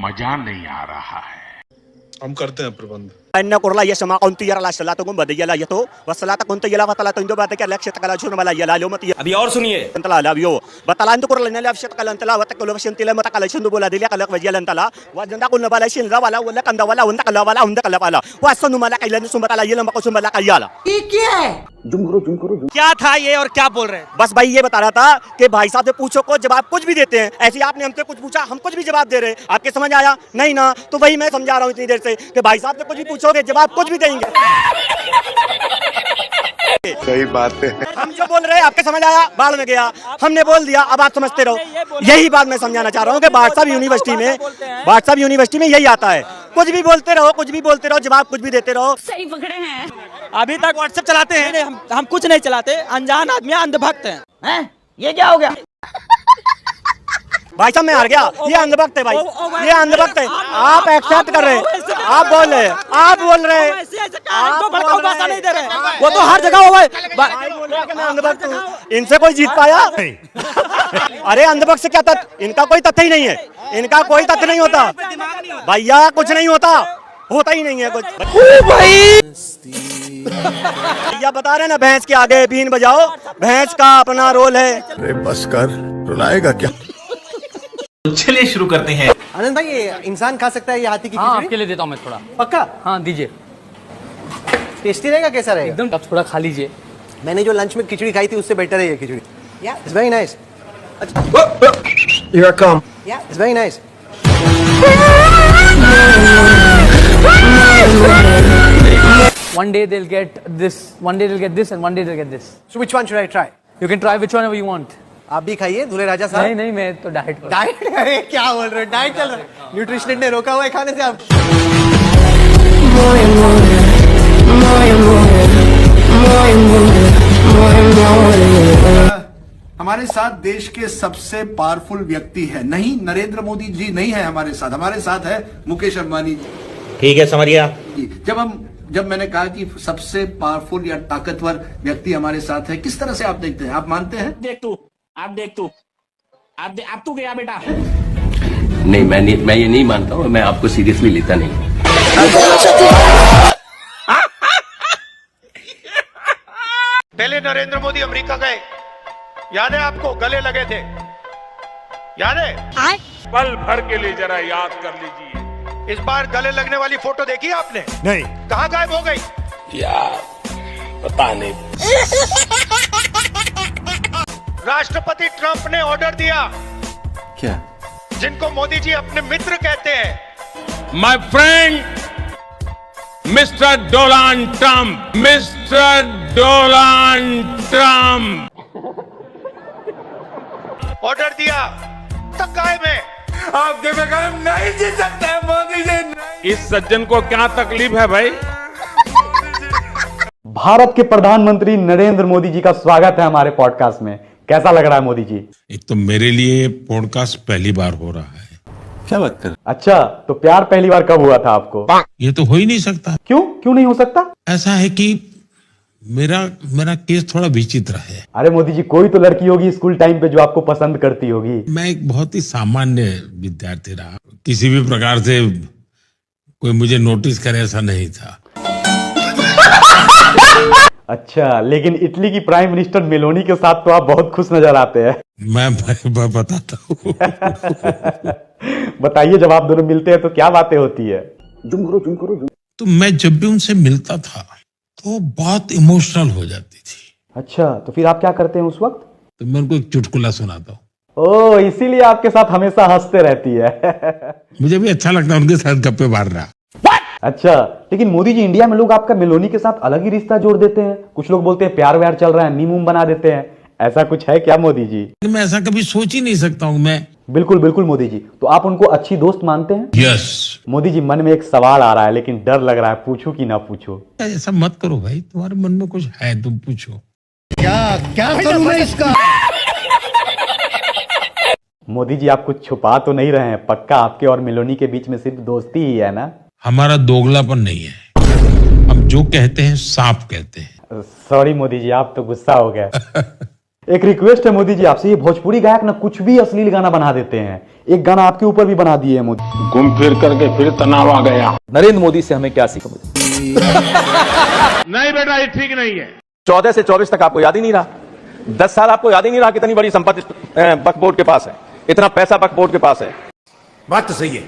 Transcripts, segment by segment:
मजा नहीं आ रहा है। हम करते हैं प्रबंध। Anna kurla ya sama kaunti ya la salatu gum bade yala yato wasalata kunta yala watala to indo bade ka lakshya takala chuna mala yala lo mati अभी और सुनिए antala labyo batala ando kurla na lakshya takala antala watakalo washin tila matakala chundu bola dilia kala wajala antala wajanda kun bala shin la wala wala kanda wala unda kala wala unda kala wala wasanu mala kailan sumatala yala mako sumala kayala ये क्या है? क्या था ये और क्या बोल रहे हैं? बस भाई ये बता रहा था कि भाई साहब से पूछो को जवाब कुछ भी देते हैं, ऐसे ही आपने हमसे कुछ पूछा हम कुछ भी जवाब दे रहे हैं, आपके समझ आया नहीं ना? तो वही मैं समझा रहा हूँ इतनी देर से कि भाई साहब से कुछ भी पूछोगे जवाब कुछ भी देंगे। सही बात है। हम जो बोल रहे हैं आपके समझ आया, बाढ़ में गया, हमने बोल दिया, अब आप समझते रहो। यही बात मैं समझाना चाह रहा हूँ कि व्हाट्सएप यूनिवर्सिटी में यही आता है, कुछ भी बोलते रहो, जवाब कुछ भी देते रहो। सही पकड़े हैं। अभी तक व्हाट्सएप चलाते हैं? हम कुछ नहीं चलाते, अनजान आदमी अंधभक्त हैं। ये क्या हो गया? भाई साहब मैं हार गया, ये अंधभक्त है भाई, ये अंधभक्त है। आप एक्सेप्ट कर रहे हैं, आप बोल रहे हैं, नहीं दे रहे, वो तो हर जगह हुआ है। मैं अंधभक्त हूँ, इनसे कोई जीत पाया? अरे अंधभक्त से क्या तथ्य, इनका कोई तथ्य ही नहीं है, इनका कोई तथ्य नहीं होता भैया, कुछ नहीं होता ही नहीं है कुछ। भैया बता रहे ना, भैंस के आगे बीन बजाओ, भैंस का अपना रोल है। अरे बस कर, रुलाएगा क्या? तो चलिए शुरू करते हैं। आनंद भाई, ये इंसान खा सकता है ये हाथी की हाँ, खिचड़ी? आपके लिए देता हूँ मैं थोड़ा। पक्का? हाँ दीजिए, टेस्टी रहेगा? कैसा रहेगा? एकदम। आप थोड़ा खा लीजिए। मैंने जो लंच में खिचड़ी खाई थी उससे बेटर है ये खिचड़ी। It's very nice. Here I come. It's very nice. One day they'll get this, one day they'll get this, and one day they'll get this. So which one should I try? You can try which one you want. आप भी खाइए दूल्हे राजा साहब। नहीं, मैं तो diet पर। Diet? अरे क्या बोल रहे हो, डाइट चल रहा है? न्यूट्रिशनिस्ट ने रोका हुआ है खाने से आप? हमारे साथ देश के सबसे पावरफुल व्यक्ति है, नहीं नरेंद्र मोदी जी नहीं है हमारे साथ है मुकेश अंबानी जी। ठीक है, समझ गया। जब मैंने कहा कि सबसे पावरफुल या ताकतवर व्यक्ति हमारे साथ है, किस तरह से आप देखते हैं, आप मानते हैं? देख तू गया बेटा। नहीं, मैं ये नहीं मानता हूँ, मैं आपको सीरियसली लेता नहीं। पहले नरेंद्र मोदी अमेरिका गए, याद है आपको, गले लगे थे, याद है? पल भर के लिए जरा याद कर लीजिए। इस बार गले लगने वाली फोटो देखी आपने? नहीं। कहाँ गायब हो गई? यार पता नहीं। राष्ट्रपति ट्रंप ने ऑर्डर दिया, क्या? जिनको मोदी जी अपने मित्र कहते हैं, my friend mister Donald Trump, order दिया, तब गायब है। आपके बगैर हम नहीं जी सकते मोदी जी। इस सज्जन को क्या तकलीफ है भाई? भारत के प्रधानमंत्री नरेंद्र मोदी जी का स्वागत है हमारे पॉडकास्ट में। कैसा लग रहा है मोदी जी? एक तो मेरे लिए पॉडकास्ट पहली बार हो रहा है। क्या बात कर? अच्छा, तो प्यार पहली बार कब हुआ था आपको? ये तो हो ही नहीं सकता। क्यों नहीं हो सकता? ऐसा है कि मेरा केस थोड़ा विचित्र है। अरे मोदी जी, कोई तो लड़की होगी स्कूल टाइम पे जो आपको पसंद करती होगी। मैं एक बहुत ही सामान्य विद्यार्थी रहा, किसी भी प्रकार से कोई मुझे नोटिस करे ऐसा नहीं था। अच्छा, लेकिन इटली की प्राइम मिनिस्टर मेलोनी के साथ तो आप बहुत खुश नजर आते हैं। मैं बताता हूँ। बताइए, जब आप दोनों मिलते हैं तो क्या बातें होती है? तो मैं जब भी उनसे मिलता था तो बहुत इमोशनल हो जाती थी। अच्छा, तो फिर आप क्या करते हैं उस वक्त? तो मैं उनको एक चुटकुला सुनाता हूँ। ओह, इसीलिए आपके साथ हमेशा हंसते रहती है। मुझे भी अच्छा लगता है उनके साथ गप्पे मारना। अच्छा, लेकिन मोदी जी, इंडिया में लोग आपका मेलोनी के साथ अलग ही रिश्ता जोड़ देते हैं। कुछ लोग बोलते हैं प्यार व्यार चल रहा है, मीम बना देते हैं। ऐसा कुछ है क्या मोदी जी? मैं ऐसा कभी सोच ही नहीं सकता हूँ मैं। बिल्कुल मोदी जी। तो आप उनको अच्छी दोस्त मानते हैं? यस। मोदी जी, मन में एक सवाल आ रहा है, लेकिन डर लग रहा है, पूछूं कि ना पूछूं? ऐसा मत करो भाई, तुम्हारे मन में कुछ है, तुम पूछो। क्या करूं मैं इसका? मोदी जी, आप कुछ छुपा तो नहीं रहे हैं? पक्का आपके और मेलोनी के बीच में सिर्फ दोस्ती ही है ना? हमारा दोगलापन नहीं है, हम जो कहते हैं साफ कहते हैं। सॉरी मोदी जी, आप तो गुस्सा हो गए। एक रिक्वेस्ट है मोदी जी आपसे, ये भोजपुरी गायक ना कुछ भी अश्लील गाना बना देते हैं। एक गाना आपके ऊपर भी बना दिए हैं मोदी। घूम फिर करके फिर तनाव आ गया। नरेंद्र मोदी से हमें क्या सीखा? नहीं बेटा, ये ठीक नहीं है। 14 से 24 तक आपको याद ही नहीं रहा। 10 साल आपको याद ही नहीं रहा कितनी बड़ी संपत्ति वक्फ बोर्ड के पास है, इतना पैसा वक्फ बोर्ड के पास है। बात तो सही है।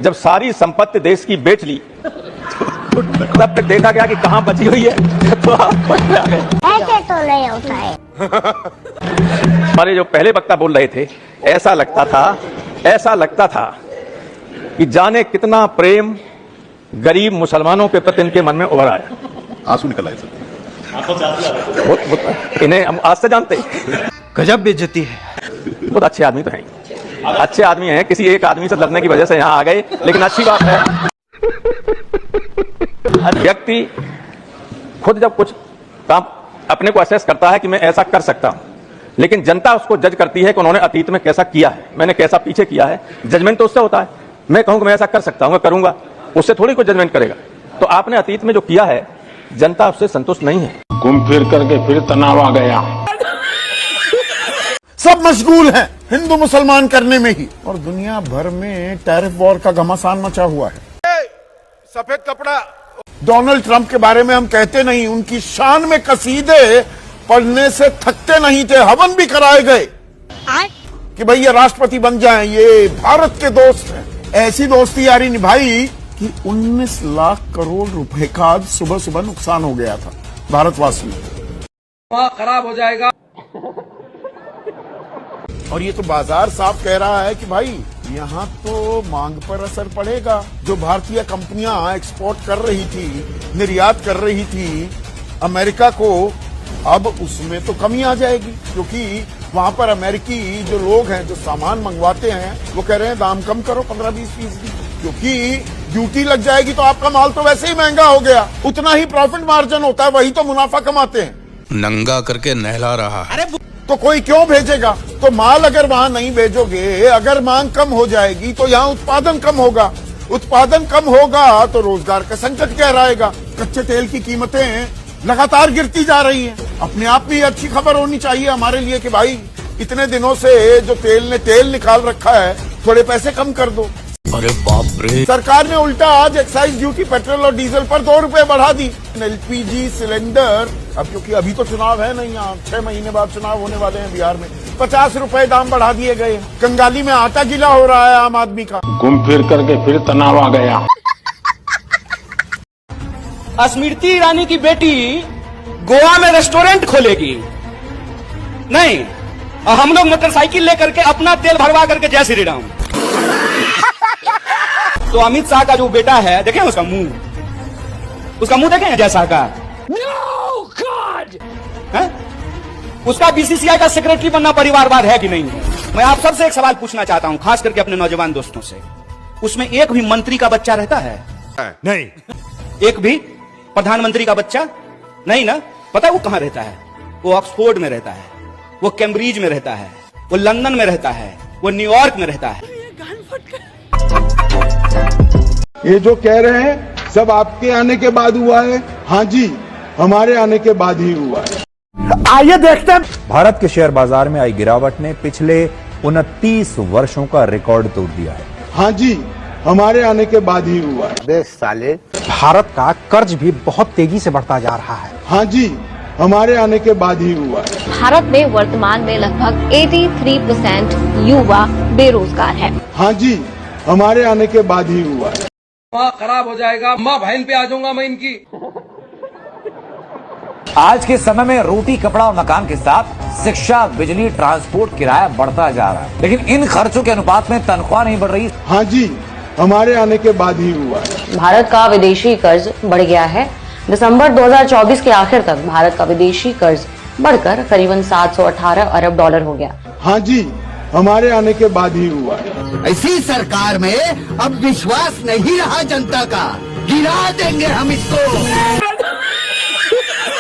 जब सारी संपत्ति देश की बेच ली तब तक देखा गया कि कहां बची हुई है तो आप पट में आ गए। ऐसे तो नहीं होता है। हमारे जो पहले वक्ता बोल रहे थे, ऐसा लगता था कि जाने कितना प्रेम गरीब मुसलमानों के प्रति इनके मन में उभर आया। आंसू निकल आए इन्हें हम आज से जानते हैं। गजब बेइज्जती है। बहुत अच्छे आदमी तो हैं, अच्छे आदमी हैं। किसी एक आदमी से लड़ने की वजह से यहाँ आ गए, लेकिन अच्छी बात है व्यक्ति खुद जब कुछ काम अपने को असेस करता है कि मैं ऐसा कर सकता हूं, लेकिन जनता उसको जज करती है कि उन्होंने अतीत में कैसा किया है, मैंने कैसा पीछे किया है। जजमेंट तो उससे होता है। मैं कहूं कि मैं ऐसा कर सकता हूं, मैं करूंगा, उससे थोड़ी कोई जजमेंट करेगा। तो आपने अतीत में जो किया है, जनता उससे संतुष्ट नहीं है। घूम फिर करके फिर तनाव आ गया। सब मशगूल हैं हिंदू मुसलमान करने में ही, और दुनिया भर में टैरिफ वॉर का घमासान मचा हुआ है। सफेद कपड़ा डोनाल्ड ट्रंप के बारे में हम कहते नहीं, उनकी शान में कसीदे पढ़ने से थकते नहीं थे। हवन भी कराए गए कि भाई ये राष्ट्रपति बन जाएं, ये भारत के दोस्त हैं। ऐसी दोस्ती यारी निभाई कि 19 लाख करोड़ रुपए का आज सुबह सुबह नुकसान हो गया था भारतवासियों को। खराब हो जाएगा। और ये तो बाजार साफ कह रहा है कि भाई यहाँ तो मांग पर असर पड़ेगा। जो भारतीय कंपनियां एक्सपोर्ट कर रही थी, निर्यात कर रही थी अमेरिका को, अब उसमें तो कमी आ जाएगी, क्योंकि वहां पर अमेरिकी जो लोग हैं, जो सामान मंगवाते हैं, वो कह रहे हैं दाम कम करो 15-20%, क्योंकि ड्यूटी लग जाएगी तो आपका माल तो वैसे ही महंगा हो गया। उतना ही प्रॉफिट मार्जिन होता है, वही तो मुनाफा कमाते हैं। नंगा करके नहला रहा है। तो कोई क्यों भेजेगा? तो माल अगर वहां नहीं भेजोगे, अगर मांग कम हो जाएगी तो यहाँ उत्पादन कम होगा। उत्पादन कम होगा तो रोजगार का संकट गहराएगा। कच्चे तेल की कीमतें लगातार गिरती जा रही हैं। अपने आप में ये अच्छी खबर होनी चाहिए हमारे लिए कि भाई इतने दिनों से जो तेल ने तेल निकाल रखा है, थोड़े पैसे कम कर दो। अरे बाप रे। सरकार ने उल्टा आज एक्साइज ड्यूटी पेट्रोल और डीजल पर 2 रुपए बढ़ा दी। एलपीजी सिलेंडर, अब क्योंकि अभी तो चुनाव है नहीं, यहाँ 6 महीने बाद चुनाव होने वाले हैं बिहार में, 50 रुपए दाम बढ़ा दिए गए। कंगाली में आटा गीला हो रहा है आम आदमी का। घूम फिर करके फिर तनाव आ गया। स्मृति ईरानी की बेटी गोवा में रेस्टोरेंट खोलेगी नहीं, और हम लोग मोटरसाइकिल लेकर के अपना तेल भरवा करके जय श्री राम। तो अमित शाह का जो बेटा है, देखें उसका मुंह देखें जय शाह का। No God! उसका बीसीसीआई का सेक्रेटरी बनना परिवारवाद है कि नहीं है? मैं आप सबसे एक सवाल पूछना चाहता हूं, खास करके अपने नौजवान दोस्तों से। उसमें एक भी मंत्री का बच्चा रहता है? नहीं। एक भी प्रधानमंत्री का बच्चा नहीं ना? पता है वो कहां रहता है? वो ऑक्सफोर्ड में रहता है, वो कैम्ब्रिज में रहता है, वो लंदन में रहता है, वो न्यूयॉर्क में रहता है। ये जो कह रहे हैं सब आपके आने के बाद हुआ है। हाँ जी, हमारे आने के बाद ही हुआ है। आइए देखते हैं। भारत के शेयर बाजार में आई गिरावट ने पिछले 29 वर्षों का रिकॉर्ड तोड़ दिया है। हाँ जी, हमारे आने के बाद ही हुआ है। साले भारत का कर्ज भी बहुत तेजी से बढ़ता जा रहा है। हाँ जी, हमारे आने के बाद ही हुआ है। भारत में वर्तमान में लगभग 83% युवा बेरोजगार है। हाँ जी, हमारे आने के बाद ही हुआ है। खराब हो जाएगा। माँ बहन पे आ जाऊंगा मैं इनकी। आज के समय में रोटी, कपड़ा और मकान के साथ शिक्षा, बिजली, ट्रांसपोर्ट, किराया बढ़ता जा रहा है, लेकिन इन खर्चों के अनुपात में तनख्वाह नहीं बढ़ रही। हाँ जी, हमारे आने के बाद ही हुआ है। भारत का विदेशी कर्ज बढ़ गया है। दिसंबर 2024 के आखिर तक भारत का विदेशी कर्ज बढ़कर करीबन 718 अरब डॉलर हो गया। हाँ जी, हमारे आने के बाद ही हुआ है। ऐसी सरकार में अब विश्वास नहीं रहा जनता का, गिरा देंगे हम इसको।